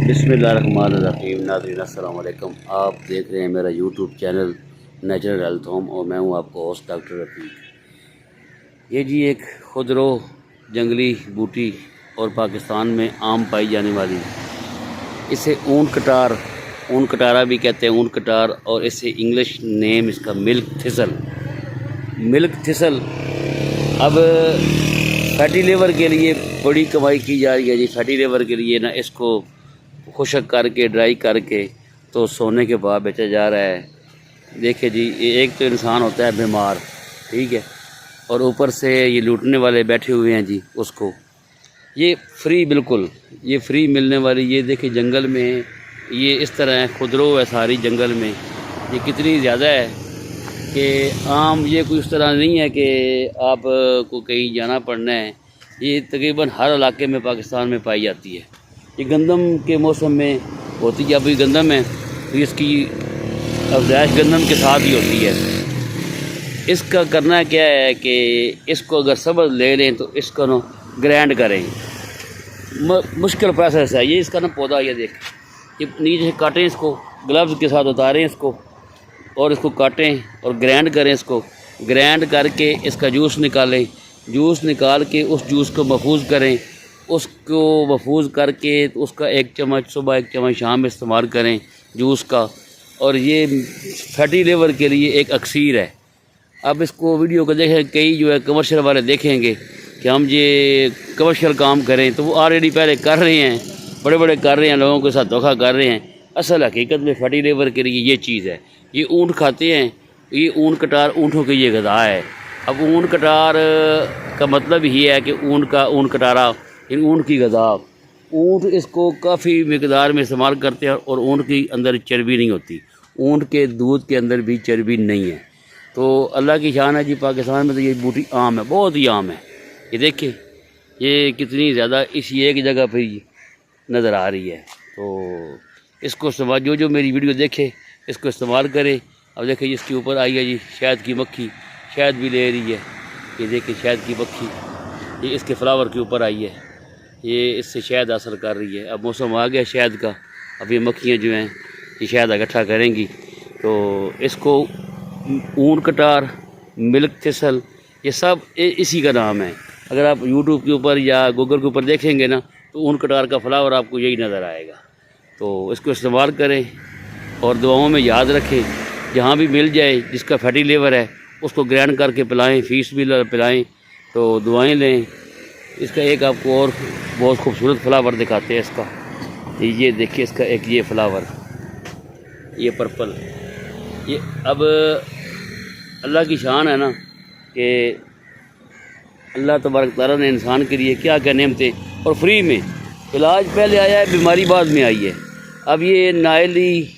बिस्मिल्लाहिर्रहमानिर्रहीम। नाज़रीन अस्सलाम वालेकुम। आप देख रहे हैं मेरा YouTube channel natural health home और मैं हूं आपको होस्ट डॉक्टर रफ़ीक। ये जी एक खुदरो जंगली बूटी और पाकिस्तान में आम पाई जाने वाली, इसे ऊन कटारा भी कहते हैं, ऊन कटार, और इसे इंग्लिश नेम इसका मिल्क थिसल। अब फैटी लेवर के लिए बड़ी कमाई की जा रही है जी। फैटी लेवर के लिए ना इसको खुशक करके ड्राई करके तो सोने के बाद बेचा जा रहा है। देखिए जी, एक तो इंसान होता है बीमार, ठीक है, और ऊपर से ये लूटने वाले बैठे हुए हैं जी उसको। ये फ्री, बिल्कुल ये फ्री मिलने वाली, ये देखिए जंगल में ये इस तरह है, खुदरो है सारी जंगल में। ये कितनी ज़्यादा है कि आम, ये कोई उस तरह नहीं है कि आप को कहीं जाना पड़ना है। ये तकरीबन हर इलाके में पाकिस्तान में पाई जाती है। ये गंदम के मौसम में होती है। अब ये गंदम है तो इसकी अफजाइश गंदम के साथ ही होती है। इसका करना क्या है कि इसको अगर सबज ले लें तो इसको ना ग्राइंड करें। मुश्किल प्रोसेस है ये। इसका ना पौधा, ये देख, ये नीचे से काटें इसको, ग्लव्स के साथ उतारें इसको और इसको काटें और ग्राइंड करें। इसको ग्राइंड करके इसका जूस निकालें। जूस निकाल के उस जूस को महफूज करें। उसको महफूज करके उसका 1 चम्मच सुबह, 1 चम्मच शाम इस्तेमाल करें जूस का। और ये फैटी लेवर के लिए एक अक्सीर है। अब इसको वीडियो को देखें, कई जो है कमर्शियल वाले देखेंगे कि हम ये कमर्शियल काम करें, तो वो ऑलरेडी पहले कर रहे हैं, बड़े बड़े कर रहे हैं, लोगों के साथ धोखा कर रहे हैं। असल हकीकत में फैटी लेवर के लिए ये चीज़ है। ये ऊँट खाते हैं, ये ऊन कटार ऊँटों की ये ग़िज़ा है। अब ऊन कटार का मतलब ही है कि ऊन कटारा, इन ऊँट की ग़िज़ा। ऊँट इसको काफ़ी मिकदार में इस्तेमाल करते हैं और ऊँट के अंदर चर्बी नहीं होती। ऊँट के दूध के अंदर भी चर्बी नहीं है। तो अल्लाह की शान है जी। पाकिस्तान में तो ये बूटी आम है, बहुत ही आम है। ये देखिए ये कितनी ज़्यादा इसी एक जगह पर ही नज़र आ रही है। तो इसको इस्तेमाल, जो मेरी वीडियो देखे इसको इस्तेमाल करें। अब देखिए इसके ऊपर आई है जी शहद की मक्खी, शहद भी ले रही है। ये देखिए शहद की मक्खी, ये इसके फ्लावर के ऊपर आई है, ये इससे शहद हासिल कर रही है। अब मौसम आ गया शहद का, अब ये मक्खियाँ जो हैं ये शहद इकट्ठा करेंगी। तो इसको ऊन कटार, मिल्क थिसल, ये सब इसी का नाम है। अगर आप यूट्यूब के ऊपर या गूगल के ऊपर देखेंगे ना तो ऊन कटार का फ्लावर आपको यही नज़र आएगा। तो इसको इस्तेमाल करें और दुआओं में याद रखें। जहाँ भी मिल जाए जिसका फैटी लेवर है उसको ग्राइंड करके पिलाएं, फीस भी पिलाएं, तो दुआएं लें। इसका एक आपको और बहुत खूबसूरत फ्लावर दिखाते हैं इसका। ये देखिए इसका एक ये फ्लावर, ये पर्पल। ये अब अल्लाह की शान है ना कि अल्लाह तबारक तआला ने इंसान के लिए क्या क्या नेमतें, और फ्री में इलाज पहले आया है, बीमारी बाद में आई है। अब ये नाइली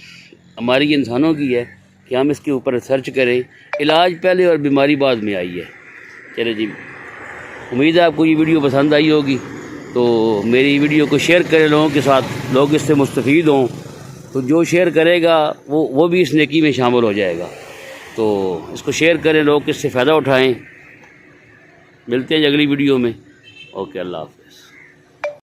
हमारी इंसानों की है कि हम इसके ऊपर रिसर्च करें। इलाज पहले और बीमारी बाद में आई है। चले जी, उम्मीद है आपको ये वीडियो पसंद आई होगी। तो मेरी वीडियो को शेयर करें लोगों के साथ, लोग इससे मुस्तफ़ीद हों। तो जो शेयर करेगा वो भी इस नेकी में शामिल हो जाएगा। तो इसको शेयर करें, लोग इससे फ़ायदा उठाएँ। मिलते हैं अगली वीडियो में। ओके, अल्लाह हाफ़िज़।